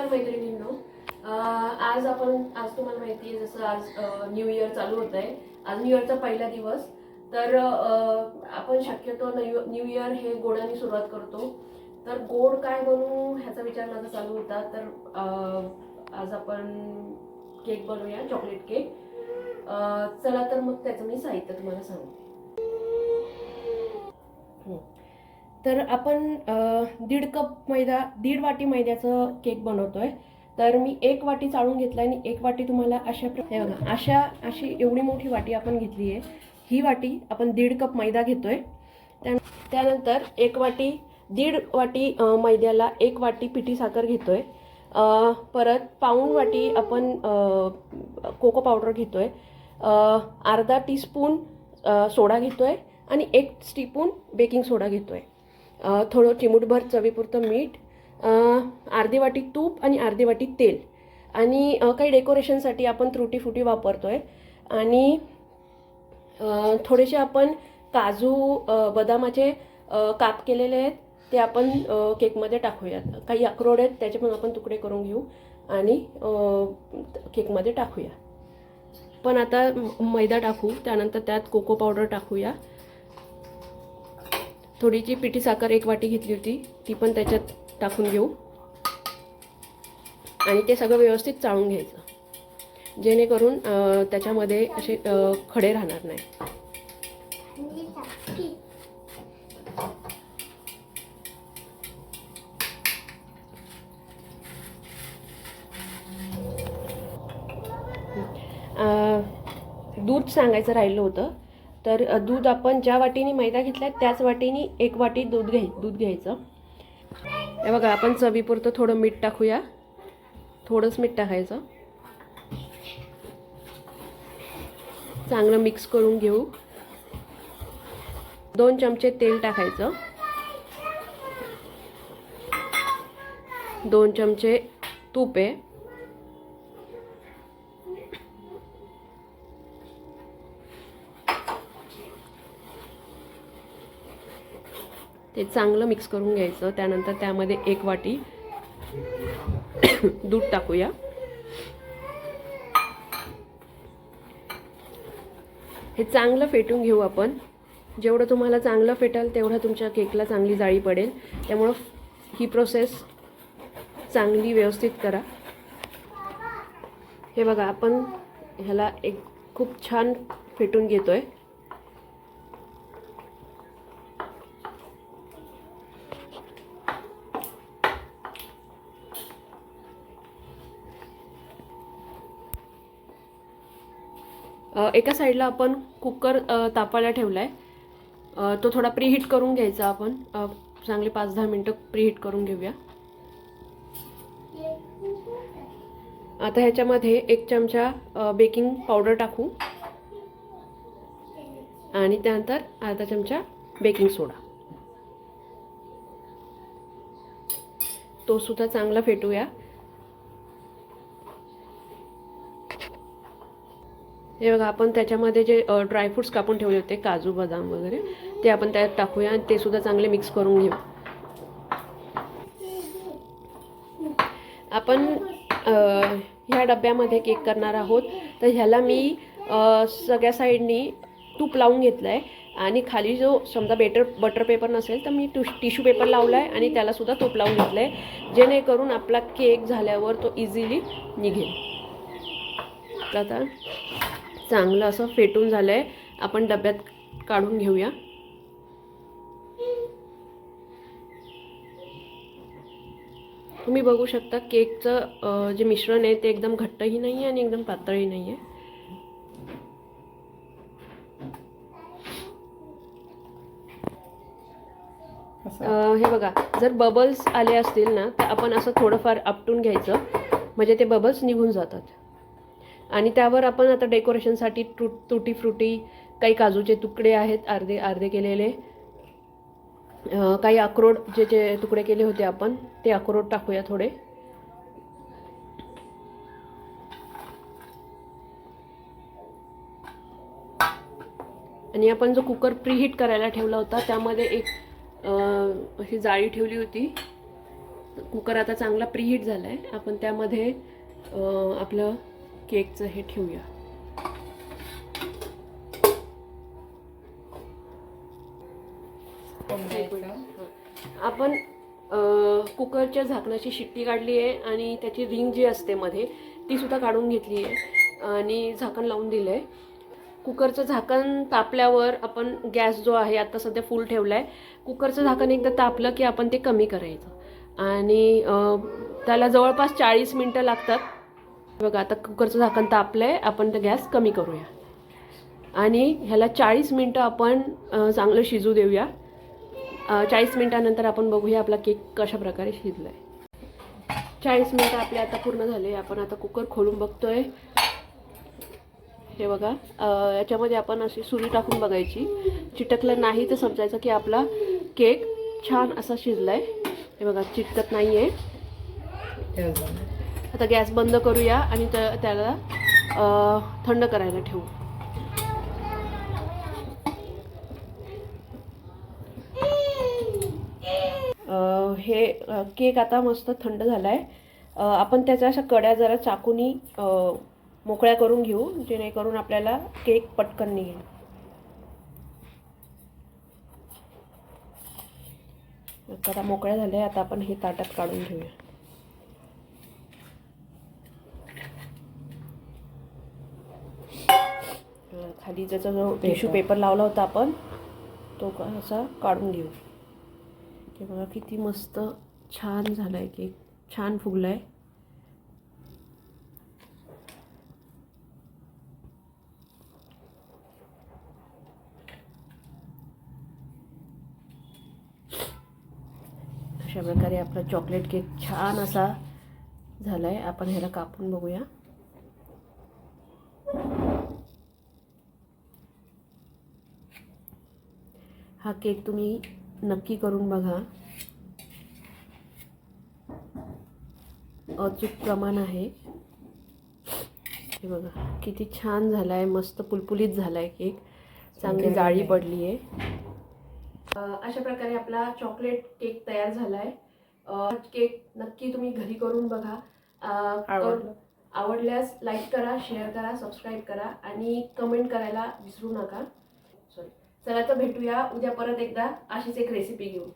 नमस्कार मैत्रिणींनो. आज तुम्हाला माहिती आहे जसं आज न्यू इयर चालू होत आहे. आज न्यू इयरचा पहिला दिवस. तर आपण शक्यतो न्यू इयर हे गोडाने सुरुवात करतो. तर गोड काय बनवू ह्याचा विचार माझा चालू होता. तर आज आपण केक बनवूया, चॉकलेट केक. चला तर मग त्याचं मी साहित्य तुम्हाला सांगते. तर आपण 1.5 कप मैदा, 1.5 वाटी मैद्याचं केक बनवतोय. तर मी 1 वाटी चाळून घेतला आणि 1 वाटी तुम्हाला अशी एवढी मोठी वाटी आपण घेतली आहे. ही वाटी आपण 1.5 कप मैदा घेतोय. त्यानंतर 1.5 वाटी मैद्याला 1 वाटी पिठी साखर घेतोय. परत पाऊण वाटी आपण कोको पावडर घेतोय. अर्धा टीस्पून सोडा घेतोय आणि 1 टीस्पून बेकिंग सोडा घेतोय. थोडं चिमूटभर चवीपुरतं मीठ, अर्धी वाटी तूप आणि अर्धी वाटी तेल. आणि काही डेकोरेशनसाठी आपण त्रुटी फुटी वापरतोय. आणि थोडेसे आपण काजू बदामाचे काप केलेले आहेत ते आपण केकमध्ये टाकूयात. काही अक्रोड आहेत त्याचे पण आपण तुकडे करून घेऊ आणि केकमध्ये टाकूया. पण आता मैदा टाकू, त्यानंतर त्यात कोको पावडर टाकूया. थोडीशी पिठी साखर 1 वाटी घेतली होती ती पण त्याच्यात टाकून घेऊ आणि ते सगळं व्यवस्थित चाळून घ्यायचं, जेणेकरून त्याच्यामध्ये असे खडे राहणार नाही. दूध सांगायचं राहिलं होतं. तर दूध आपण ज्या वाटीने मैदा घेतला त्याच वाटीने 1 वाटी दूध घ्यायचं. हे बघा, आपण चवीपुरतं थोडं मीठ टाकूया. थोडंच मीठ टाकायचं. चांगलं मिक्स करून घेऊ. 2 चमचे तेल टाकायचं. 2 चमचे तूप आहे. ते चांगलं मिक्स करून घ्यायचं. त्यानंतर त्यामध्ये 1 वाटी दूध टाकूया. हे चांगलं फेटून घेऊ आपण. जेवढं तुम्हाला चांगलं फेटेल तेवढं तुमच्या केकला चांगली जाळी पडेल. त्यामुळं ही प्रोसेस चांगली व्यवस्थित करा. हे बघा, आपण ह्याला खूप छान फेटून घेतोय. एका साईडला आपण कुकर तापायला ठेवला आहे. तो थोडा प्रीहीट करून घ्यायचा. आपण चांगले 5-10 मिनटं प्रीहीट करून घेऊया. आता ह्याच्यामध्ये 1 चमचा बेकिंग पावडर टाकू आणि त्यानंतर अर्धा चमचा बेकिंग सोडा. तो सुद्धा चांगला फेटूया. हे बघा, आपण त्याच्यामध्ये जे ड्रायफ्रूट्स कापून ठेवले होते, काजू बदाम वगैरे, ते आपण त्यात टाकूया आणि ते सुद्धा चांगले मिक्स करून घेऊ. आपण ह्या डब्यामध्ये केक करणार आहोत. तर ह्याला मी सगळ्या साईडनी तूप लावून घेतलं आहे आणि खाली जो समजा बटर पेपर नसेल तर मी टिश्यू पेपर लावला आहे आणि त्याला सुद्धा तूप लावून घेतलं आहे, जेणेकरून आपला केक झाल्यावर तो इझिली निघेल. आता चांगलं असं फेटून झालं आहे. आपण डब्यात काढून घेऊया. तुम्ही बघू शकता केकचं जे मिश्रण आहे ते एकदम घट्टही नाही आहे आणि एकदम पातळही नाही आहे. हे बघा, जर बबल्स आले असतील ना तर आपण असं थोडंफार आपटून घ्यायचं, म्हणजे ते बबल्स निघून जातात. आणि त्यावर आपण आता डेकोरेशनसाठी तुटी फ्रुटी, काही काजूचे तुकडे आहेत अर्धे केलेले, काही अक्रोड जे तुकडे केले होते आपण ते अक्रोड टाकूया थोडे. आणि आपण जो कुकर प्रीहीट करायला ठेवला होता त्यामध्ये एक अशी जाळी ठेवली होती कुकर आता चांगला प्रीहीट झाला आहे. आपण त्यामध्ये आपलं केकचं हे ठेवूया. आपण कुकरच्या झाकणाची शिट्टी काढली आहे आणि त्याची रिंग जी असते मध्ये ती सुद्धा काढून घेतली आहे आणि झाकण लावून दिलं आहे. कुकरचं झाकण तापल्यावर आपण गॅस जो आहे आता सध्या फुल ठेवला आहे. कुकरचं झाकण एकदा तापलं की आपण ते कमी करायचं आणि त्याला जवळपास 40 मिनटं लागतात. बघा आता कुकरचं झाकण तापलं आहे, आपण ते गॅस कमी करूया आणि ह्याला 40 मिनटं आपण चांगलं शिजू देऊया. 40 मिनटानंतर आपण बघूया आपला केक कशा प्रकारे शिजला आहे. 40 मिनटं आपले आता पूर्ण झाले. आपण आता कुकर खोलून बघतोय. हे बघा, याच्यामध्ये आपण अशी सुरी टाकून बघायची. चिटकलं नाही तर समजायचं की आपला केक छान असा शिजला आहे. हे बघा, चिटकत नाही आहे. आता गॅस बंद करूया आणि त्याला थंड करायला ठेवू. हे केक आता मस्त थंड झाला आहे. आपण त्याच्या अशा कड्या जरा चाकूनी मोकळ्या करून घेऊ, जेणेकरून आपल्याला केक पटकन निघेल. आता मोकळ्या झाल्या. आता आपण हे ताटात काढून घेऊया. खाली त्याचा जो टिश्यू पेपर लावला होता आपण तो असा काढून घेऊ. हे बघा किती मस्त छान झाला आहे केक, छान फुगला आहे. अशा प्रकारे आपला चॉकलेट केक छान असा झाला आहे. आपण ह्याला कापून बघूया. हा केक तुम्ही नक्की करून बघा. अचूक प्रमाण आहे. हे बघा किती छान झाला आहे, मस्त पुलपुलीत झाला आहे केक, चांगली जाळी पडली आहे. अशा प्रकारे आपला चॉकलेट केक तयार झाला आहे. केक नक्की तुम्ही घरी करून बघा. आवडल्यास लाईक करा, शेअर करा, सबस्क्राईब करा आणि कमेंट करायला विसरू नका. चला तर भेटूया उद्या परत एकदा अशीच एक रेसिपी घेऊन.